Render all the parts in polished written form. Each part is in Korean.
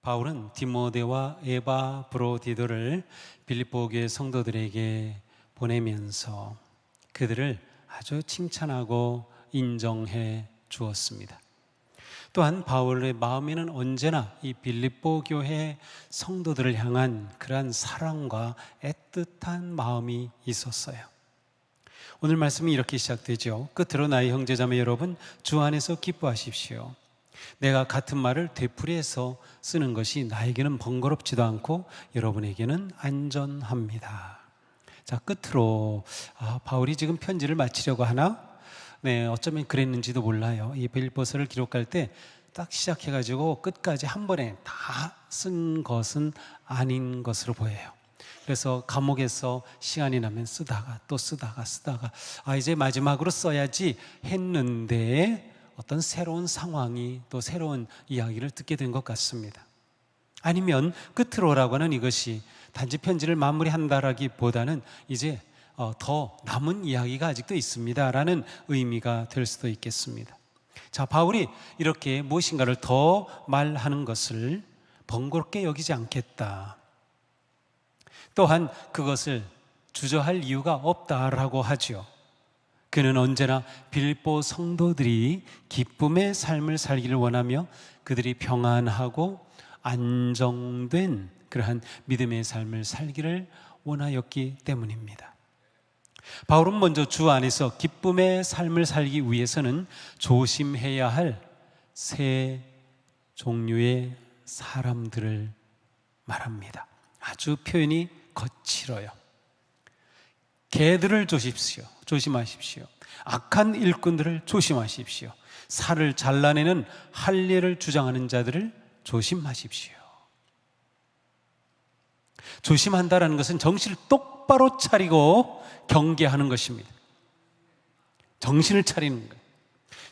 바울은 디모데와 에바브로디도를 빌립보 교회 성도들에게 보내면서 그들을 아주 칭찬하고 인정해 주었습니다. 또한 바울의 마음에는 언제나 이 빌립보 교회 성도들을 향한 그러한 사랑과 애틋한 마음이 있었어요. 오늘 말씀이 이렇게 시작되죠. 끝으로 나의 형제자매 여러분, 주 안에서 기뻐하십시오. 내가 같은 말을 되풀이해서 쓰는 것이 나에게는 번거롭지도 않고 여러분에게는 안전합니다. 자, 끝으로 바울이 지금 편지를 마치려고 하나? 네, 어쩌면 그랬는지도 몰라요. 이 빌립보서를 기록할 때 딱 시작해가지고 끝까지 한 번에 다 쓴 것은 아닌 것으로 보여요. 그래서 감옥에서 시간이 나면 쓰다가 또 쓰다가 이제 마지막으로 써야지 했는데 어떤 새로운 상황이 또 새로운 이야기를 듣게 된 것 같습니다. 아니면 끝으로라고 하는 이것이 단지 편지를 마무리한다라기보다는 이제 더 남은 이야기가 아직도 있습니다라는 의미가 될 수도 있겠습니다. 자, 바울이 이렇게 무엇인가를 더 말하는 것을 번거롭게 여기지 않겠다. 또한 그것을 주저할 이유가 없다라고 하죠. 그는 언제나 빌립보 성도들이 기쁨의 삶을 살기를 원하며 그들이 평안하고 안정된 그러한 믿음의 삶을 살기를 원하였기 때문입니다. 바울은 먼저 주 안에서 기쁨의 삶을 살기 위해서는 조심해야 할 세 종류의 사람들을 말합니다. 아주 표현이 거칠어요. 개들을 조심하십시오. 악한 일꾼들을 조심하십시오. 살을 잘라내는 할례를 주장하는 자들을 조심하십시오. 조심한다라는 것은 정신을 똑바로 차리고 경계하는 것입니다. 정신을 차리는 거예요.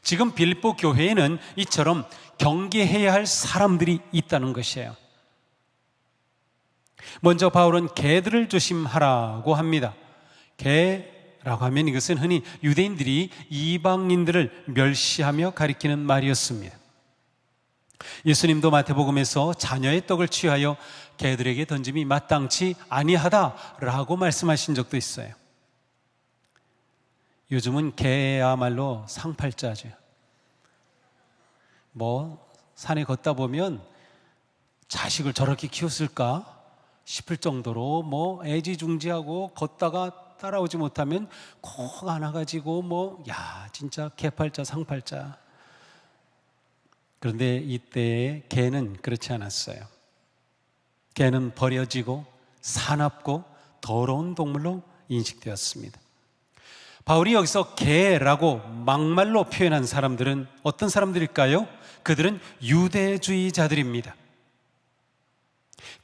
지금 빌립보 교회에는 이처럼 경계해야 할 사람들이 있다는 것이에요. 먼저 바울은 개들을 조심하라고 합니다. 개라고 하면 이것은 흔히 유대인들이 이방인들을 멸시하며 가리키는 말이었습니다. 예수님도 마태복음에서 자녀의 떡을 취하여 개들에게 던짐이 마땅치 아니하다라고 말씀하신 적도 있어요. 요즘은 개야말로 상팔자죠. 산에 걷다 보면 자식을 저렇게 키웠을까 싶을 정도로 애지중지하고 걷다가 따라오지 못하면 콕 안아가지고 진짜 개팔자 상팔자. 그런데 이때의 개는 그렇지 않았어요. 개는 버려지고 사납고 더러운 동물로 인식되었습니다. 바울이 여기서 개라고 막말로 표현한 사람들은 어떤 사람들일까요? 그들은 유대주의자들입니다.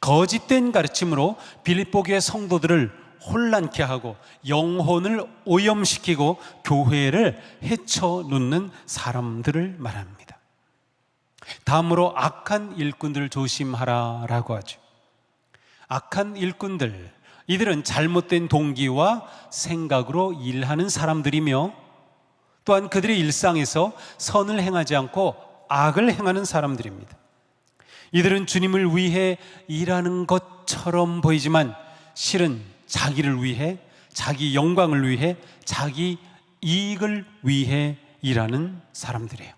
거짓된 가르침으로 빌립보 교회 성도들을 혼란케 하고 영혼을 오염시키고 교회를 헤쳐놓는 사람들을 말합니다. 다음으로 악한 일꾼들을 조심하라라고 하죠. 악한 일꾼들, 이들은 잘못된 동기와 생각으로 일하는 사람들이며 또한 그들의 일상에서 선을 행하지 않고 악을 행하는 사람들입니다. 이들은 주님을 위해 일하는 것처럼 보이지만 실은 자기를 위해, 자기 영광을 위해, 자기 이익을 위해 일하는 사람들이에요.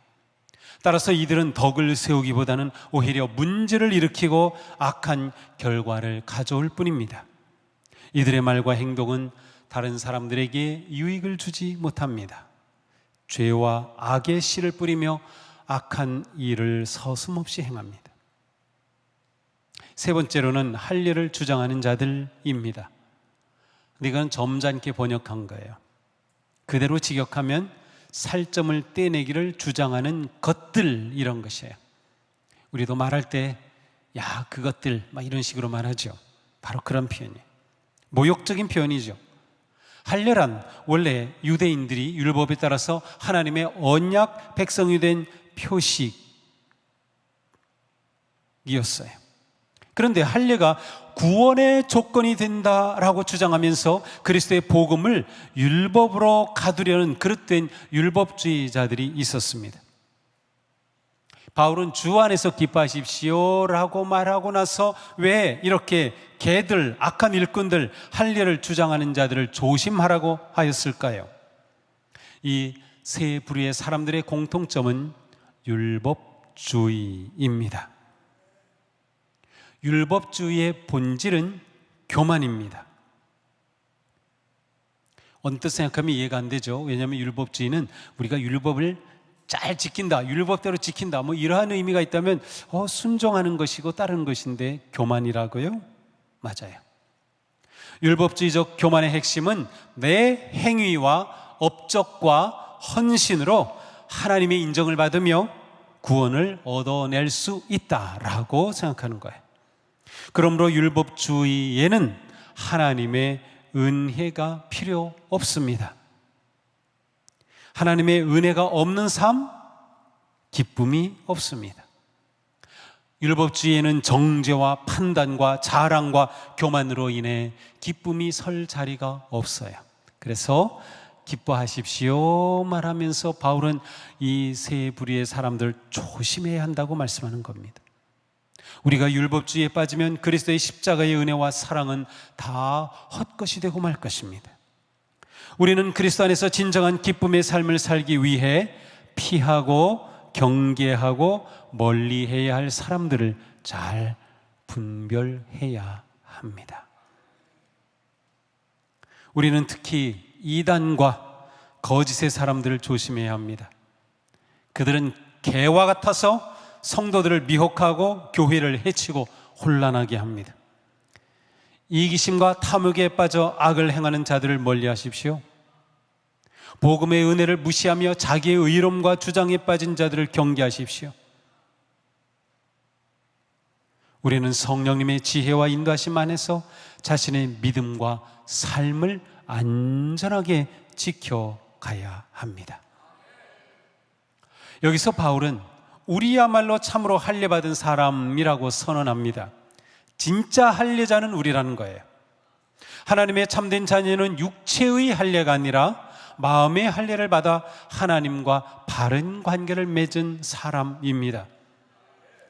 따라서 이들은 덕을 세우기보다는 오히려 문제를 일으키고 악한 결과를 가져올 뿐입니다. 이들의 말과 행동은 다른 사람들에게 유익을 주지 못합니다. 죄와 악의 씨를 뿌리며 악한 일을 서슴없이 행합니다. 세 번째로는 할례를 주장하는 자들입니다. 이건 점잖게 번역한 거예요. 그대로 직역하면 살점을 떼내기를 주장하는 것들, 이런 것이에요. 우리도 말할 때 그것들 이런 식으로 말하죠. 바로 그런 표현이에요. 모욕적인 표현이죠. 할례란 원래 유대인들이 율법에 따라서 하나님의 언약 백성이 된 표식이었어요. 그런데 할례가 구원의 조건이 된다라고 주장하면서 그리스도의 복음을 율법으로 가두려는 그릇된 율법주의자들이 있었습니다. 바울은 주 안에서 기뻐하십시오라고 말하고 나서 왜 이렇게 개들, 악한 일꾼들, 할례를 주장하는 자들을 조심하라고 하였을까요? 이 세 부류의 사람들의 공통점은 율법주의입니다. 율법주의의 본질은 교만입니다. 언뜻 생각하면 이해가 안 되죠. 왜냐하면 율법주의는 우리가 율법을 잘 지킨다, 율법대로 지킨다, 뭐 이러한 의미가 있다면 순종하는 것이고 따르는 것인데 교만이라고요? 맞아요. 율법주의적 교만의 핵심은 내 행위와 업적과 헌신으로 하나님의 인정을 받으며 구원을 얻어낼 수 있다라고 생각하는 거예요. 그러므로 율법주의에는 하나님의 은혜가 필요 없습니다. 하나님의 은혜가 없는 삶, 기쁨이 없습니다. 율법주의에는 정죄와 판단과 자랑과 교만으로 인해 기쁨이 설 자리가 없어요. 그래서 기뻐하십시오 말하면서 바울은 이 세 부류의 사람들 조심해야 한다고 말씀하는 겁니다. 우리가 율법주의에 빠지면 그리스도의 십자가의 은혜와 사랑은 다 헛것이 되고 말 것입니다. 우리는 그리스도 안에서 진정한 기쁨의 삶을 살기 위해 피하고 경계하고 멀리해야 할 사람들을 잘 분별해야 합니다. 우리는 특히 이단과 거짓의 사람들을 조심해야 합니다. 그들은 개와 같아서 성도들을 미혹하고 교회를 해치고 혼란하게 합니다. 이기심과 탐욕에 빠져 악을 행하는 자들을 멀리하십시오. 복음의 은혜를 무시하며 자기의 의로움과 주장에 빠진 자들을 경계하십시오. 우리는 성령님의 지혜와 인도하심 안에서 자신의 믿음과 삶을 안전하게 지켜가야 합니다. 여기서 바울은 우리야말로 참으로 할례받은 사람이라고 선언합니다. 진짜 할례자는 우리라는 거예요. 하나님의 참된 자녀는 육체의 할례가 아니라 마음의 할례를 받아 하나님과 바른 관계를 맺은 사람입니다.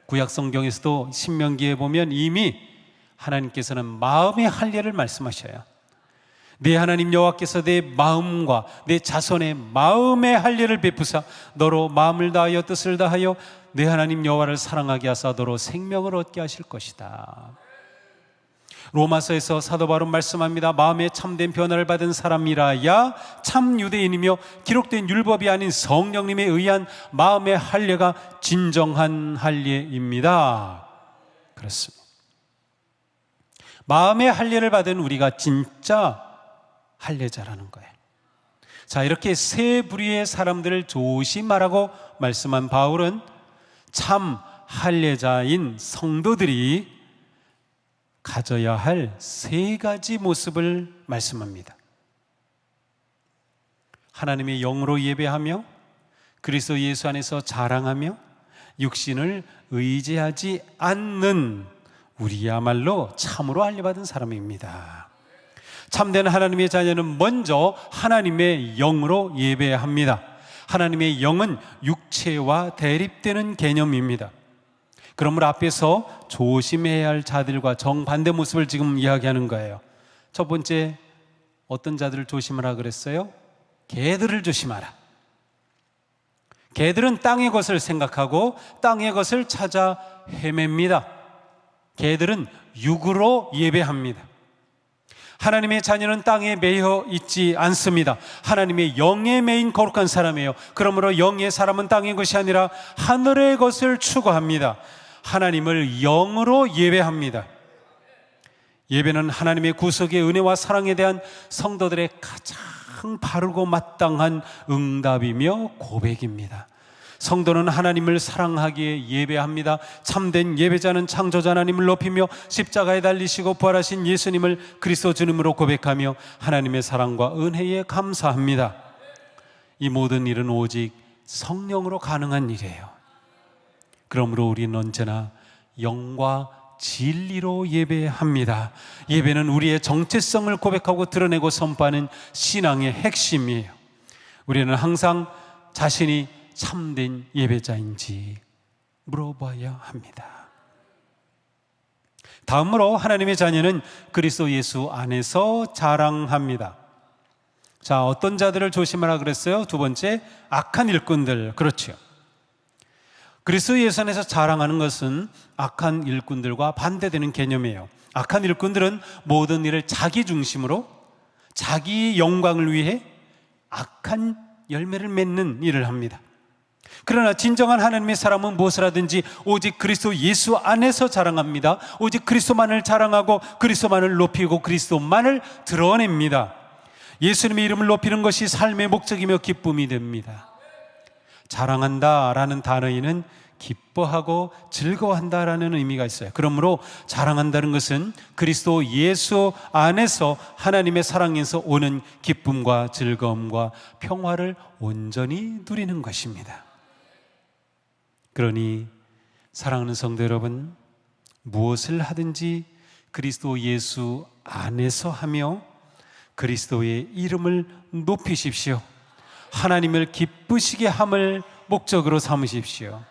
구약 성경에서도 신명기에 보면 이미 하나님께서는 마음의 할례를 말씀하셔요. 내 하나님 여호와께서 내 마음과 내 자손의 마음의 할례를 베푸사 너로 마음을 다하여 뜻을 다하여 내 하나님 여호와를 사랑하게 하사 너로 생명을 얻게 하실 것이다. 로마서에서 사도 바울은 말씀합니다. 마음에 참된 변화를 받은 사람이라야 참 유대인이며 기록된 율법이 아닌 성령님에 의한 마음의 할례가 진정한 할례입니다. 그렇습니다. 마음의 할례를 받은 우리가 진짜 할례자라는 거예요. 자, 이렇게 세 부류의 사람들을 조심하라고 말씀한 바울은 참 할례자인 성도들이 가져야 할 세 가지 모습을 말씀합니다. 하나님의 영으로 예배하며 그리스도 예수 안에서 자랑하며 육신을 의지하지 않는 우리야말로 참으로 할례받은 사람입니다. 참된 하나님의 자녀는 먼저 하나님의 영으로 예배합니다. 하나님의 영은 육체와 대립되는 개념입니다. 그러므로 앞에서 조심해야 할 자들과 정반대 모습을 지금 이야기하는 거예요. 첫 번째, 어떤 자들을 조심하라 그랬어요? 개들을 조심하라. 개들은 땅의 것을 생각하고 땅의 것을 찾아 헤맵니다. 개들은 육으로 예배합니다. 하나님의 자녀는 땅에 매여 있지 않습니다. 하나님의 영에 매인 거룩한 사람이에요. 그러므로 영의 사람은 땅의 것이 아니라 하늘의 것을 추구합니다. 하나님을 영으로 예배합니다. 예배는 하나님의 구속의 은혜와 사랑에 대한 성도들의 가장 바르고 마땅한 응답이며 고백입니다. 성도는 하나님을 사랑하기에 예배합니다. 참된 예배자는 창조자 하나님을 높이며 십자가에 달리시고 부활하신 예수님을 그리스도 주님으로 고백하며 하나님의 사랑과 은혜에 감사합니다. 이 모든 일은 오직 성령으로 가능한 일이에요. 그러므로 우리는 언제나 영과 진리로 예배합니다. 예배는 우리의 정체성을 고백하고 드러내고 선포하는 신앙의 핵심이에요. 우리는 항상 자신이 참된 예배자인지 물어봐야 합니다. 다음으로 하나님의 자녀는 그리스도 예수 안에서 자랑합니다. 자, 어떤 자들을 조심하라 그랬어요? 두 번째, 악한 일꾼들. 그렇죠. 그리스도 예수 안에서 자랑하는 것은 악한 일꾼들과 반대되는 개념이에요. 악한 일꾼들은 모든 일을 자기 중심으로 자기 영광을 위해 악한 열매를 맺는 일을 합니다. 그러나 진정한 하나님의 사람은 무엇을 하든지 오직 그리스도 예수 안에서 자랑합니다. 오직 그리스도만을 자랑하고 그리스도만을 높이고 그리스도만을 드러냅니다. 예수님의 이름을 높이는 것이 삶의 목적이며 기쁨이 됩니다. 자랑한다라는 단어에는 기뻐하고 즐거워한다라는 의미가 있어요. 그러므로 자랑한다는 것은 그리스도 예수 안에서 하나님의 사랑에서 오는 기쁨과 즐거움과 평화를 온전히 누리는 것입니다. 그러니 사랑하는 성도 여러분, 무엇을 하든지 그리스도 예수 안에서 하며 그리스도의 이름을 높이십시오. 하나님을 기쁘시게 함을 목적으로 삼으십시오.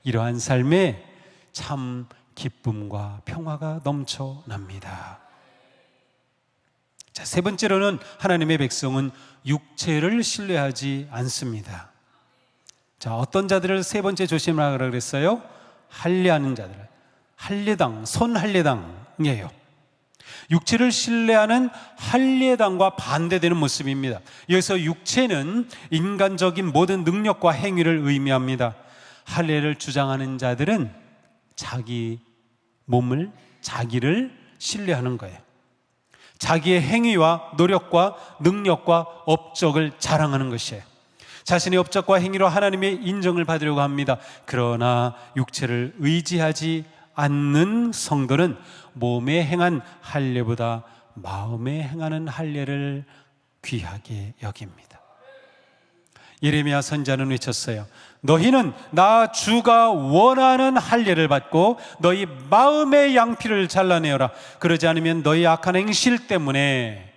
이러한 삶에 참 기쁨과 평화가 넘쳐납니다. 자, 세 번째로는 하나님의 백성은 육체를 신뢰하지 않습니다. 자, 어떤 자들을 세 번째 조심하라 그랬어요? 할례하는 자들, 할례당, 손할례당이에요. 육체를 신뢰하는 할례당과 반대되는 모습입니다. 여기서 육체는 인간적인 모든 능력과 행위를 의미합니다. 할례를 주장하는 자들은 자기 몸을, 자기를 신뢰하는 거예요. 자기의 행위와 노력과 능력과 업적을 자랑하는 것이에요. 자신의 업적과 행위로 하나님의 인정을 받으려고 합니다. 그러나 육체를 의지하지 않는 성도는 몸에 행한 할례보다 마음에 행하는 할례를 귀하게 여깁니다. 예레미야 선지자는 외쳤어요. 너희는 나 주가 원하는 할례를 받고 너희 마음의 양피를 잘라내어라. 그러지 않으면 너희 악한 행실 때문에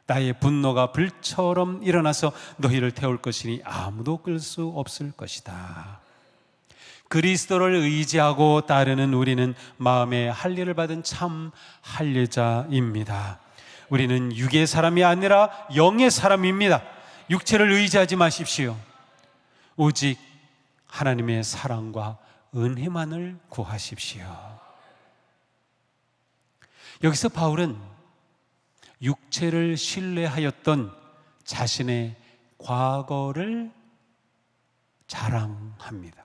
나의 분노가 불처럼 일어나서 너희를 태울 것이니 아무도 끌 수 없을 것이다. 그리스도를 의지하고 따르는 우리는 마음의 할례를 받은 참 할례자입니다. 우리는 육의 사람이 아니라 영의 사람입니다. 육체를 의지하지 마십시오. 오직 하나님의 사랑과 은혜만을 구하십시오. 여기서 바울은 육체를 신뢰하였던 자신의 과거를 자랑합니다.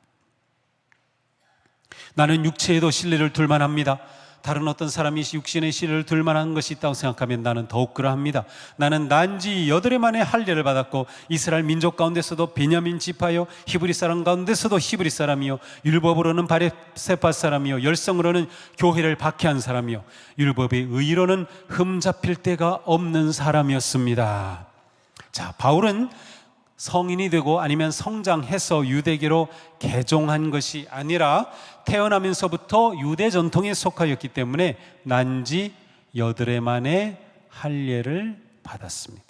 나는 육체에도 신뢰를 둘 만합니다. 다른 어떤 사람이 육신의 신뢰를 둘 만한 것이 있다고 생각하면 나는 더욱 그러합니다. 나는 난지 8해 만에 할례를 받았고 이스라엘 민족 가운데서도 베냐민 지파요, 히브리 사람 가운데서도 히브리 사람이요, 율법으로는 바리새파 사람이요, 열성으로는 교회를 박해한 사람이요, 율법의 의로는 흠잡힐 데가 없는 사람이었습니다. 자, 바울은 성인이 되고 아니면 성장해서 유대계로 개종한 것이 아니라 태어나면서부터 유대 전통에 속하였기 때문에 난지 8해 만에 할례를 받았습니다.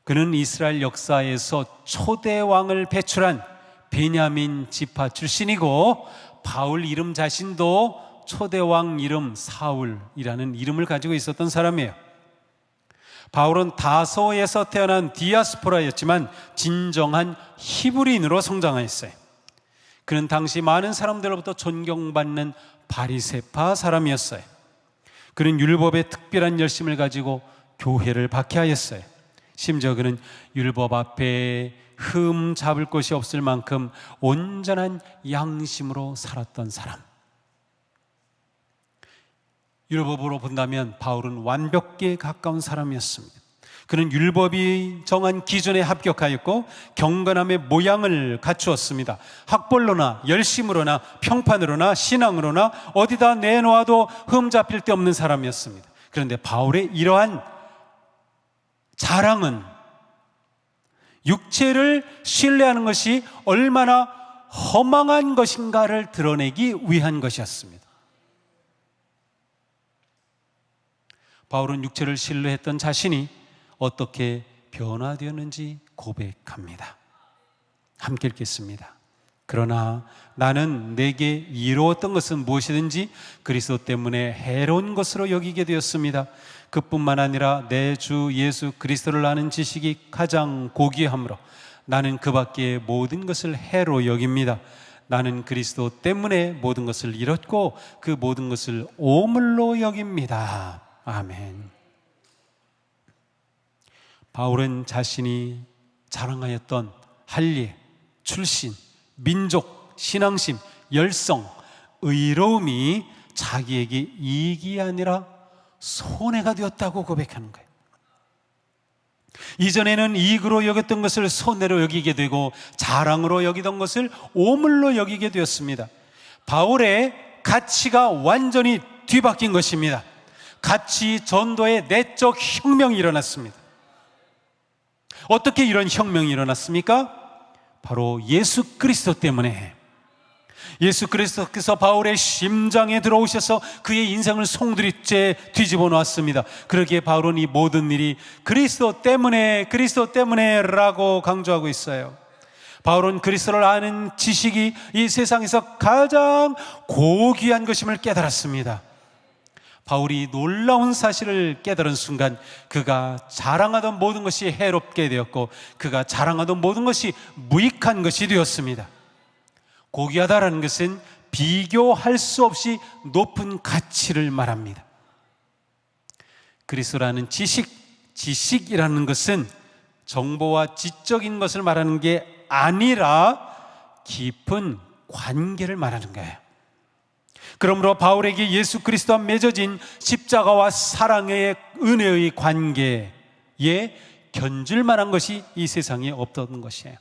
그는 이스라엘 역사에서 초대 왕을 배출한 베냐민 지파 출신이고 바울 이름 자신도 초대 왕 이름 사울이라는 이름을 가지고 있었던 사람이에요. 바울은 다소에서 태어난 디아스포라였지만 진정한 히브리인으로 성장하였어요. 그는 당시 많은 사람들로부터 존경받는 바리새파 사람이었어요. 그는 율법의 특별한 열심을 가지고 교회를 박해하였어요. 심지어 그는 율법 앞에 흠 잡을 것이 없을 만큼 온전한 양심으로 살았던 사람. 율법으로 본다면 바울은 완벽에 가까운 사람이었습니다. 그는 율법이 정한 기준에 합격하였고 경건함의 모양을 갖추었습니다. 학벌로나 열심으로나 평판으로나 신앙으로나 어디다 내놓아도 흠잡힐 데 없는 사람이었습니다. 그런데 바울의 이러한 자랑은 육체를 신뢰하는 것이 얼마나 허망한 것인가를 드러내기 위한 것이었습니다. 바울은 육체를 신뢰했던 자신이 어떻게 변화되었는지 고백합니다. 함께 읽겠습니다. 그러나 나는 내게 이루었던 것은 무엇이든지 그리스도 때문에 해로운 것으로 여기게 되었습니다. 그뿐만 아니라 내 주 예수 그리스도를 아는 지식이 가장 고귀함으로 나는 그 밖에 모든 것을 해로 여깁니다. 나는 그리스도 때문에 모든 것을 잃었고 그 모든 것을 오물로 여깁니다. 아멘. 바울은 자신이 자랑하였던 할례, 출신, 민족, 신앙심, 열성, 의로움이 자기에게 이익이 아니라 손해가 되었다고 고백하는 거예요. 이전에는 이익으로 여겼던 것을 손해로 여기게 되고 자랑으로 여기던 것을 오물로 여기게 되었습니다. 바울의 가치가 완전히 뒤바뀐 것입니다. 가치 전도의 내적 혁명이 일어났습니다. 어떻게 이런 혁명이 일어났습니까? 바로 예수 그리스도 때문에. 예수 그리스도께서 바울의 심장에 들어오셔서 그의 인생을 송두리째 뒤집어 놓았습니다. 그러기에 바울은 이 모든 일이 그리스도 때문에 라고 강조하고 있어요. 바울은 그리스도를 아는 지식이 이 세상에서 가장 고귀한 것임을 깨달았습니다. 바울이 놀라운 사실을 깨달은 순간 그가 자랑하던 모든 것이 해롭게 되었고 그가 자랑하던 모든 것이 무익한 것이 되었습니다. 고귀하다라는 것은 비교할 수 없이 높은 가치를 말합니다. 그리스도라는 지식이라는 것은 정보와 지적인 것을 말하는 게 아니라 깊은 관계를 말하는 거예요. 그러므로 바울에게 예수 그리스도와 맺어진 십자가와 사랑의 은혜의 관계에 견줄 만한 것이 이 세상에 없던 것이에요.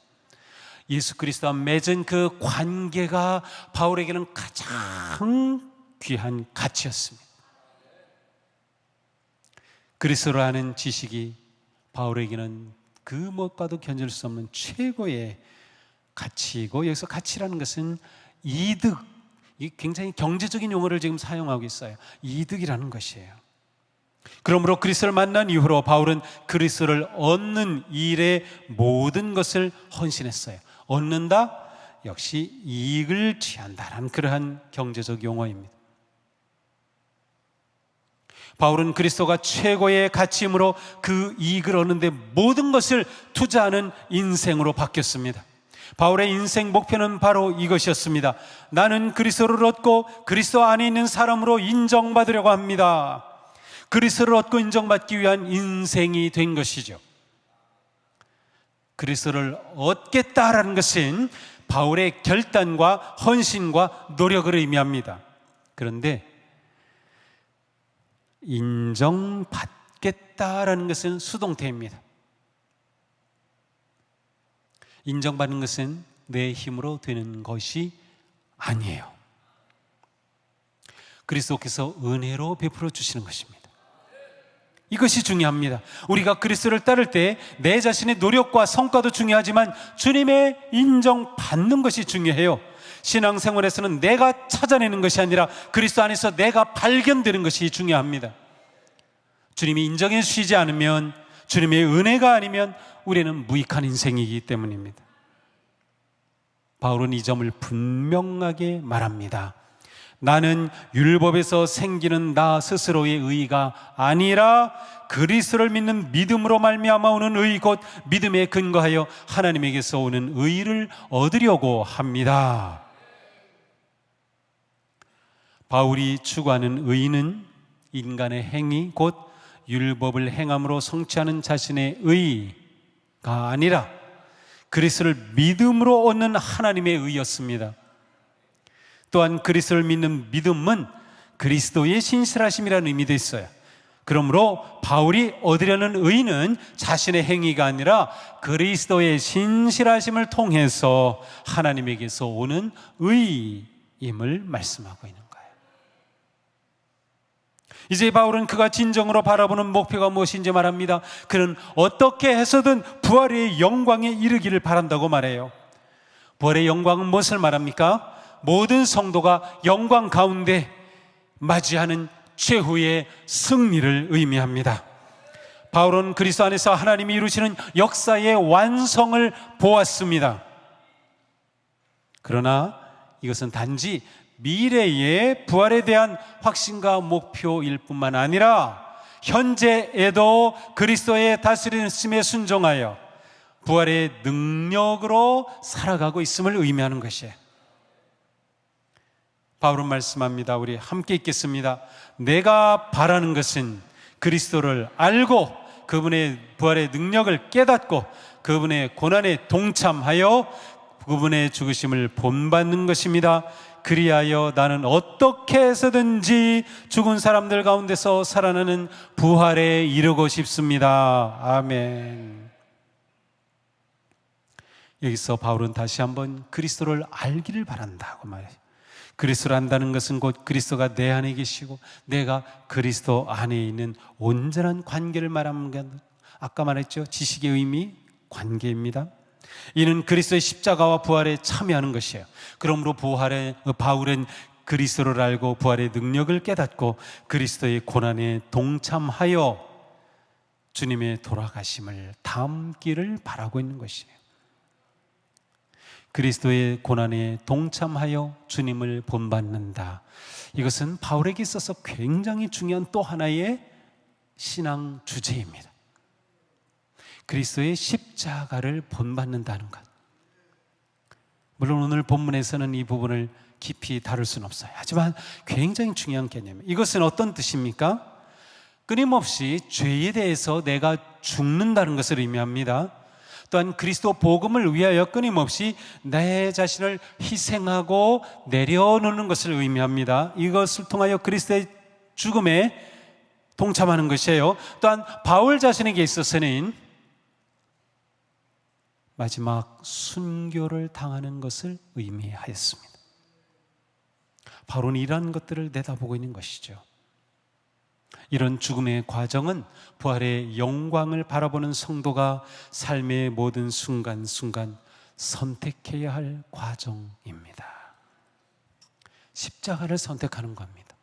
예수 그리스도와 맺은 그 관계가 바울에게는 가장 귀한 가치였습니다. 그리스도를 아는 지식이 바울에게는 그 무엇과도 견줄 수 없는 최고의 가치이고, 여기서 가치라는 것은 이득, 이게 굉장히 경제적인 용어를 지금 사용하고 있어요. 이득이라는 것이에요. 그러므로 그리스도를 만난 이후로 바울은 그리스도를 얻는 일에 모든 것을 헌신했어요. 얻는다? 역시 이익을 취한다라는 그러한 경제적 용어입니다. 바울은 그리스도가 최고의 가치이므로 그 이익을 얻는 데 모든 것을 투자하는 인생으로 바뀌었습니다. 바울의 인생 목표는 바로 이것이었습니다. 나는 그리스도를 얻고 그리스도 안에 있는 사람으로 인정받으려고 합니다. 그리스도를 얻고 인정받기 위한 인생이 된 것이죠. 그리스도를 얻겠다라는 것은 바울의 결단과 헌신과 노력을 의미합니다. 그런데 인정받겠다라는 것은 수동태입니다. 인정받는 것은 내 힘으로 되는 것이 아니에요. 그리스도께서 은혜로 베풀어 주시는 것입니다. 이것이 중요합니다. 우리가 그리스도를 따를 때 내 자신의 노력과 성과도 중요하지만 주님의 인정받는 것이 중요해요. 신앙생활에서는 내가 찾아내는 것이 아니라 그리스도 안에서 내가 발견되는 것이 중요합니다. 주님이 인정해 주시지 않으면, 주님의 은혜가 아니면 우리는 무익한 인생이기 때문입니다. 바울은 이 점을 분명하게 말합니다. 나는 율법에서 생기는 나 스스로의 의가 아니라 그리스도를 믿는 믿음으로 말미암아 오는 의, 곧 믿음에 근거하여 하나님에게서 오는 의를 얻으려고 합니다. 바울이 추구하는 의는 인간의 행위, 곧 율법을 행함으로 성취하는 자신의 의가 아니라 그리스도를 믿음으로 얻는 하나님의 의였습니다. 또한 그리스도를 믿는 믿음은 그리스도의 신실하심이라는 의미도 있어요. 그러므로 바울이 얻으려는 의는 자신의 행위가 아니라 그리스도의 신실하심을 통해서 하나님에게서 오는 의임을 말씀하고 있는 거예요. 이제 바울은 그가 진정으로 바라보는 목표가 무엇인지 말합니다. 그는 어떻게 해서든 부활의 영광에 이르기를 바란다고 말해요. 부활의 영광은 무엇을 말합니까? 모든 성도가 영광 가운데 맞이하는 최후의 승리를 의미합니다. 바울은 그리스도 안에서 하나님이 이루시는 역사의 완성을 보았습니다. 그러나 이것은 단지 미래의 부활에 대한 확신과 목표일 뿐만 아니라 현재에도 그리스도의 다스림에 순종하여 부활의 능력으로 살아가고 있음을 의미하는 것이에요. 바울은 말씀합니다. 우리 함께 읽겠습니다. 내가 바라는 것은 그리스도를 알고 그분의 부활의 능력을 깨닫고 그분의 고난에 동참하여 그분의 죽으심을 본받는 것입니다. 그리하여 나는 어떻게 해서든지 죽은 사람들 가운데서 살아나는 부활에 이르고 싶습니다. 아멘. 여기서 바울은 다시 한번 그리스도를 알기를 바란다고 말해요. 그리스도를 안다는 것은 곧 그리스도가 내 안에 계시고 내가 그리스도 안에 있는 온전한 관계를 말하는 것. 아까 말했죠. 지식의 의미, 관계입니다. 이는 그리스도의 십자가와 부활에 참여하는 것이에요. 그러므로 바울은 그리스도를 알고 부활의 능력을 깨닫고 그리스도의 고난에 동참하여 주님의 돌아가심을 담기를 바라고 있는 것이에요. 그리스도의 고난에 동참하여 주님을 본받는다. 이것은 바울에게 있어서 굉장히 중요한 또 하나의 신앙 주제입니다. 그리스도의 십자가를 본받는다는 것. 물론 오늘 본문에서는 이 부분을 깊이 다룰 수는 없어요. 하지만 굉장히 중요한 개념이에요. 이것은 어떤 뜻입니까? 끊임없이 죄에 대해서 내가 죽는다는 것을 의미합니다. 또한 그리스도 복음을 위하여 끊임없이 내 자신을 희생하고 내려놓는 것을 의미합니다. 이것을 통하여 그리스도의 죽음에 동참하는 것이에요. 또한 바울 자신에게 있어서는 마지막 순교를 당하는 것을 의미하였습니다. 바울은 이러한 것들을 내다보고 있는 것이죠. 이런 죽음의 과정은 부활의 영광을 바라보는 성도가 삶의 모든 순간순간 선택해야 할 과정입니다. 십자가를 선택하는 겁니다.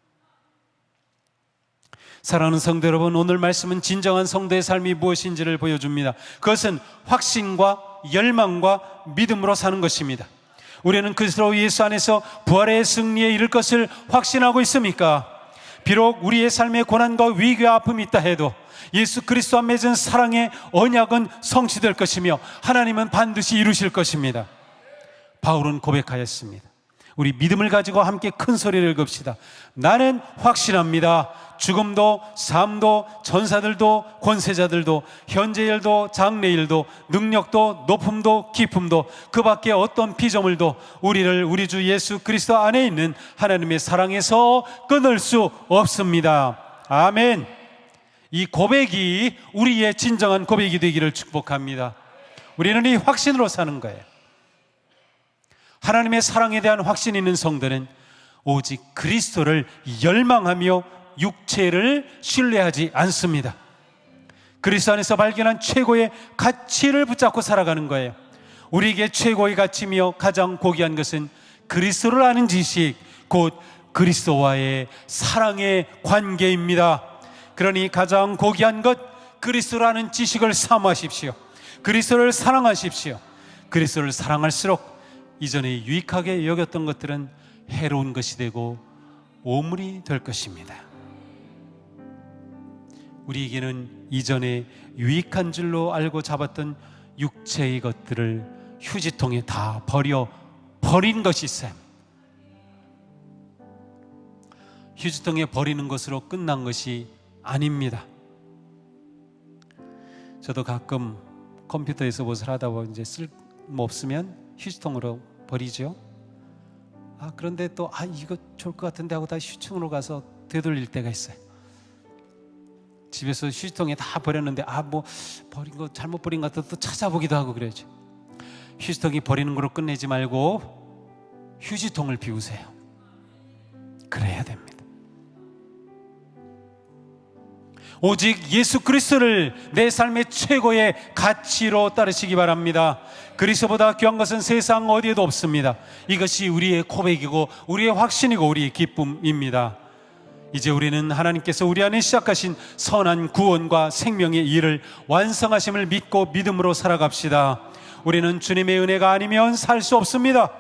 사랑하는 성도 여러분, 오늘 말씀은 진정한 성도의 삶이 무엇인지를 보여줍니다. 그것은 확신과 열망과 믿음으로 사는 것입니다. 우리는 그리스도 예수 안에서 부활의 승리에 이를 것을 확신하고 있습니까? 비록 우리의 삶에 고난과 위기와 아픔이 있다 해도 예수 그리스도와 맺은 사랑의 언약은 성취될 것이며 하나님은 반드시 이루실 것입니다. 바울은 고백하였습니다. 우리 믿음을 가지고 함께 큰 소리를 겁시다. 나는 확신합니다. 죽음도 삶도 전사들도 권세자들도 현재일도 장래일도 능력도 높음도 깊음도 그 밖에 어떤 피조물도 우리를 우리 주 예수 그리스도 안에 있는 하나님의 사랑에서 끊을 수 없습니다. 아멘. 이 고백이 우리의 진정한 고백이 되기를 축복합니다. 우리는 이 확신으로 사는 거예요. 하나님의 사랑에 대한 확신이 있는 성도는 오직 그리스도를 열망하며 육체를 신뢰하지 않습니다. 그리스도 안에서 발견한 최고의 가치를 붙잡고 살아가는 거예요. 우리에게 최고의 가치며 가장 고귀한 것은 그리스도를 아는 지식, 곧 그리스도와의 사랑의 관계입니다. 그러니 가장 고귀한 것, 그리스도를 아는 지식을 사모하십시오. 그리스도를 사랑하십시오. 그리스도를 사랑할수록 이전에 유익하게 여겼던 것들은 해로운 것이 되고 오물이 될 것입니다. 우리에게는 이전에 유익한 줄로 알고 잡았던 육체의 것들을 휴지통에 다 버린 것이 있어요. 휴지통에 버리는 것으로 끝난 것이 아닙니다. 저도 가끔 컴퓨터에서 무엇을 하다 보면 이제 쓸모 없으면 휴지통으로 버리죠. 그런데 또 이거 좋을 것 같은데 하고 다시 휴지통으로 가서 되돌릴 때가 있어요. 집에서 휴지통에 다 버렸는데 뭐 버린 거 잘못 버린 것 같아서 또 찾아보기도 하고 그래야죠. 휴지통이 버리는 거로 끝내지 말고 휴지통을 비우세요. 그래야 됩니다. 오직 예수 그리스도를 내 삶의 최고의 가치로 따르시기 바랍니다. 그리스도보다 귀한 것은 세상 어디에도 없습니다. 이것이 우리의 고백이고 우리의 확신이고 우리의 기쁨입니다. 이제 우리는 하나님께서 우리 안에 시작하신 선한 구원과 생명의 일을 완성하심을 믿고 믿음으로 살아갑시다. 우리는 주님의 은혜가 아니면 살 수 없습니다.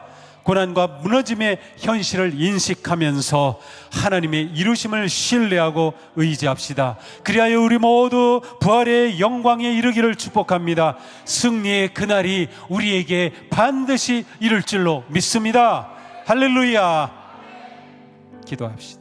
고난과 무너짐의 현실을 인식하면서 하나님의 이루심을 신뢰하고 의지합시다. 그리하여 우리 모두 부활의 영광에 이르기를 축복합니다. 승리의 그날이 우리에게 반드시 이룰 줄로 믿습니다. 할렐루야. 기도합시다.